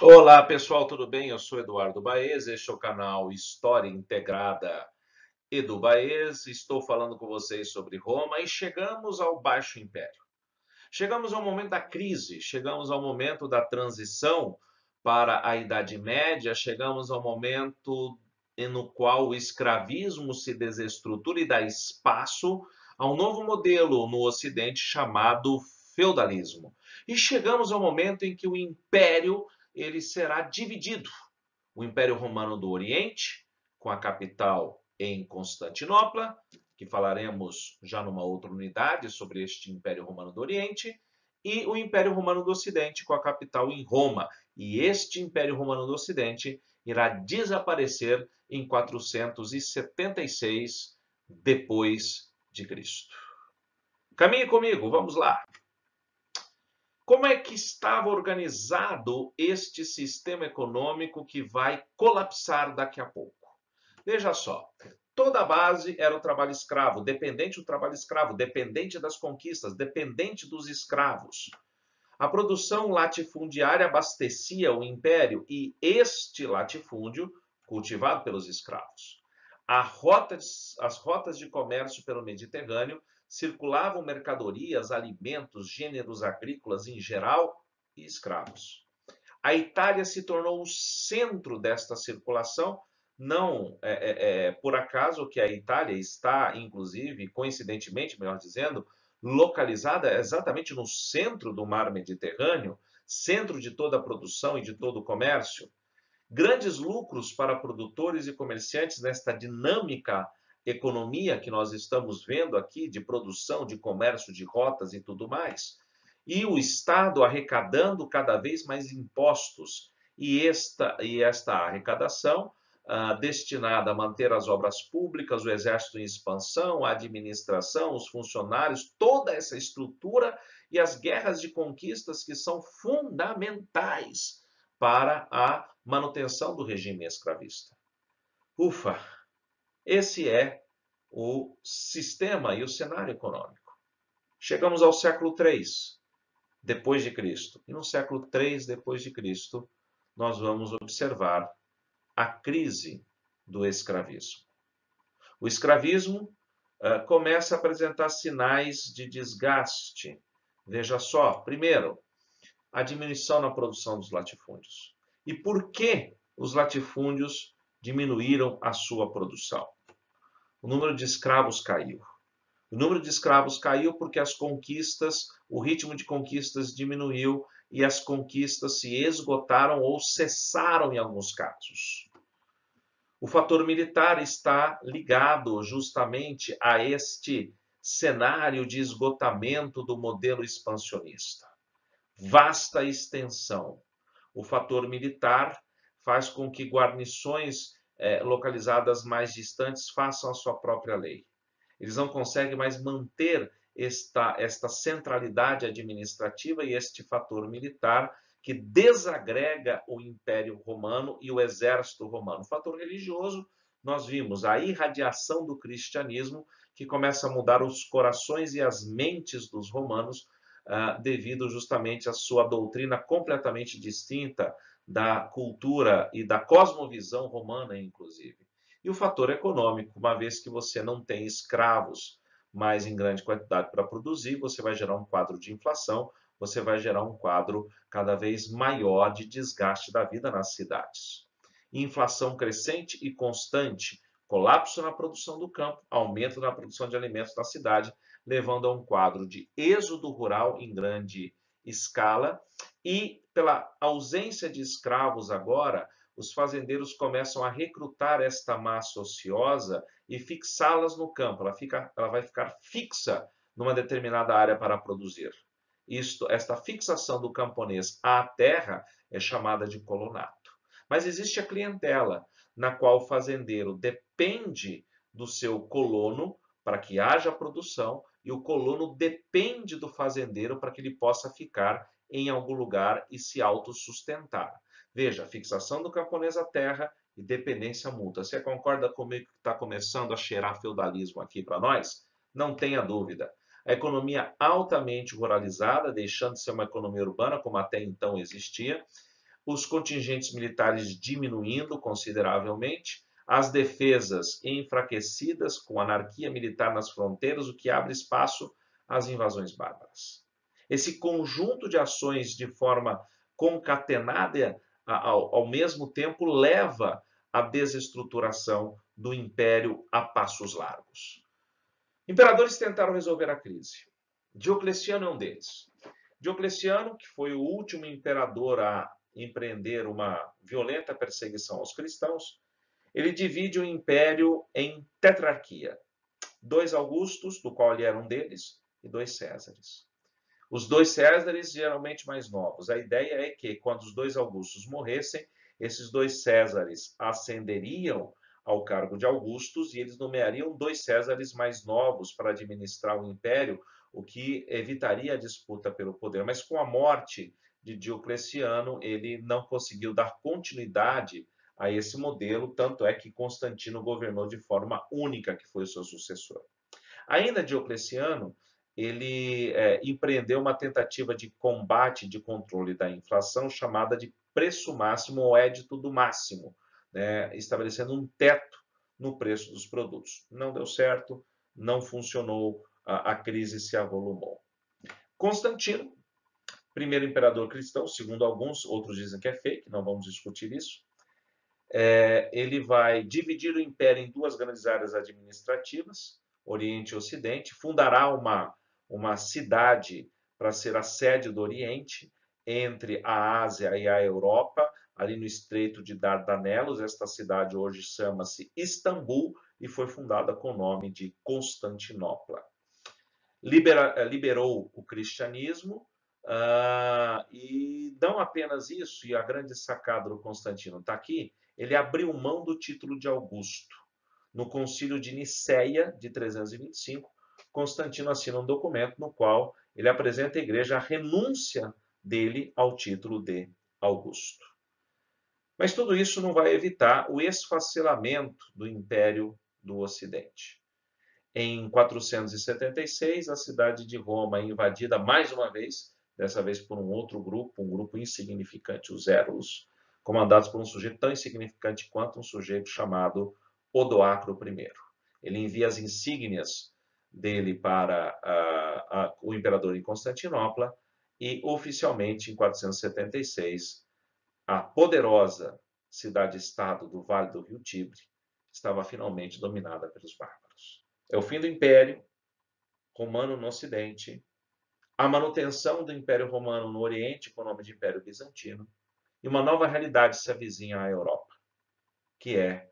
Olá pessoal, tudo bem? Eu sou Eduardo Baez, este é o canal História Integrada Edu Baez. Estou falando com vocês sobre Roma e chegamos ao Baixo Império. Chegamos ao momento da crise, chegamos ao momento da transição para a Idade Média, chegamos ao momento no qual o escravismo se desestrutura e dá espaço a um novo modelo no Ocidente chamado feudalismo. E chegamos ao momento em que o Império ele será dividido. O Império Romano do Oriente, com a capital em Constantinopla, que falaremos já numa outra unidade sobre este Império Romano do Oriente, e o Império Romano do Ocidente, com a capital em Roma. E este Império Romano do Ocidente irá desaparecer em 476 depois de Cristo. Caminhe comigo, vamos lá. Como é que estava organizado este sistema econômico que vai colapsar daqui a pouco? Veja só, toda a base era o trabalho escravo, dependente do trabalho escravo, dependente das conquistas, dependente dos escravos. A produção latifundiária abastecia o império e este latifúndio cultivado pelos escravos. As rotas de comércio pelo Mediterrâneo circulavam mercadorias, alimentos, gêneros agrícolas em geral e escravos. A Itália se tornou o centro desta circulação, não por acaso que a Itália está, inclusive, coincidentemente, melhor dizendo, localizada exatamente no centro do mar Mediterrâneo, centro de toda a produção e de todo o comércio. Grandes lucros para produtores e comerciantes nesta dinâmica economia que nós estamos vendo aqui, de produção, de comércio, de rotas e tudo mais. E o Estado arrecadando cada vez mais impostos. E esta arrecadação, destinada a manter as obras públicas, o exército em expansão, a administração, os funcionários, toda essa estrutura e as guerras de conquistas que são fundamentais para a manutenção do regime escravista. Ufa! Esse é o sistema e o cenário econômico. Chegamos ao século III depois de Cristo. E no século III depois de Cristo, nós vamos observar a crise do escravismo. O escravismo começa a apresentar sinais de desgaste. Veja só, primeiro, a diminuição na produção dos latifúndios. E por que os latifúndios diminuíram a sua produção? O número de escravos caiu. O número de escravos caiu porque as conquistas, o ritmo de conquistas diminuiu e as conquistas se esgotaram ou cessaram em alguns casos. O fator militar está ligado justamente a este cenário de esgotamento do modelo expansionista. Vasta extensão. O fator militar faz com que guarnições localizadas mais distantes façam a sua própria lei. Eles não conseguem mais manter esta centralidade administrativa e este fator militar que desagrega o Império Romano e o exército romano. O fator religioso, nós vimos a irradiação do cristianismo que começa a mudar os corações e as mentes dos romanos devido justamente à sua doutrina completamente distinta da cultura e da cosmovisão romana, inclusive. E o fator econômico, uma vez que você não tem escravos mais em grande quantidade para produzir, você vai gerar um quadro de inflação, você vai gerar um quadro cada vez maior de desgaste da vida nas cidades. Inflação crescente e constante, colapso na produção do campo, aumento na produção de alimentos na cidade, levando a um quadro de êxodo rural em grande escala e pela ausência de escravos agora, os fazendeiros começam a recrutar esta massa ociosa e fixá-las no campo. Ela vai ficar fixa numa determinada área para produzir. Esta fixação do camponês à terra é chamada de colonato. Mas existe a clientela, na qual o fazendeiro depende do seu colono para que haja produção e o colono depende do fazendeiro para que ele possa ficar em algum lugar e se autossustentar. Veja, fixação do camponês à terra e dependência mútua. Você concorda comigo que está começando a cheirar feudalismo aqui para nós? Não tenha dúvida. A economia altamente ruralizada, deixando de ser uma economia urbana, como até então existia, os contingentes militares diminuindo consideravelmente, as defesas enfraquecidas com anarquia militar nas fronteiras, o que abre espaço às invasões bárbaras. Esse conjunto de ações de forma concatenada ao mesmo tempo leva à desestruturação do império a passos largos. Imperadores tentaram resolver a crise. Diocleciano é um deles. Diocleciano, que foi o último imperador a empreender uma violenta perseguição aos cristãos, ele divide o império em tetrarquia. 2 Augustos, do qual ele era um deles, e 2 Césares. Os 2 Césares geralmente mais novos. A ideia é que, quando os 2 Augustos morressem, esses 2 Césares ascenderiam ao cargo de Augustos e eles nomeariam 2 Césares mais novos para administrar o império, o que evitaria a disputa pelo poder. Mas com a morte de Diocleciano, ele não conseguiu dar continuidade a esse modelo, tanto é que Constantino governou de forma única, que foi o seu sucessor. Ainda Diocleciano, ele empreendeu uma tentativa de combate, de controle da inflação, chamada de preço máximo ou édito do máximo, né, estabelecendo um teto no preço dos produtos. Não deu certo, não funcionou, a crise se avolumou. Constantino, primeiro imperador cristão, segundo alguns, outros dizem que é fake, não vamos discutir isso. Ele vai dividir o império em 2 grandes áreas administrativas, Oriente e Ocidente, fundará uma cidade para ser a sede do Oriente, entre a Ásia e a Europa, ali no Estreito de Dardanelos. Esta cidade hoje chama-se Istambul e foi fundada com o nome de Constantinopla. Liberou o cristianismo, e não apenas isso, e a grande sacada do Constantino está aqui, ele abriu mão do título de Augusto. No Concílio de Nicéia, de 325, Constantino assina um documento no qual ele apresenta à igreja a renúncia dele ao título de Augusto. Mas tudo isso não vai evitar o esfacelamento do Império do Ocidente. Em 476, a cidade de Roma é invadida mais uma vez, dessa vez por um outro grupo, um grupo insignificante, os Érulos, comandados por um sujeito tão insignificante quanto um sujeito chamado Odoacro I. Ele envia as insígnias dele para o imperador em Constantinopla e, oficialmente, em 476, a poderosa cidade-estado do Vale do Rio Tibre estava finalmente dominada pelos bárbaros. É o fim do Império Romano no Ocidente, a manutenção do Império Romano no Oriente, com o nome de Império Bizantino, e uma nova realidade se avizinha à Europa, que é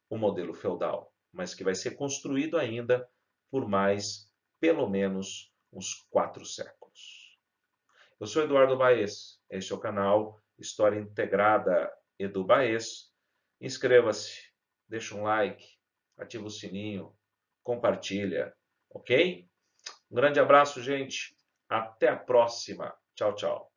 o modelo feudal, mas que vai ser construído ainda por mais, pelo menos, uns 4 séculos. Eu sou Eduardo Baez, este é o canal História Integrada Edu Baez. Inscreva-se, deixa um like, ativa o sininho, compartilha, ok? Um grande abraço, gente. Até a próxima. Tchau, tchau.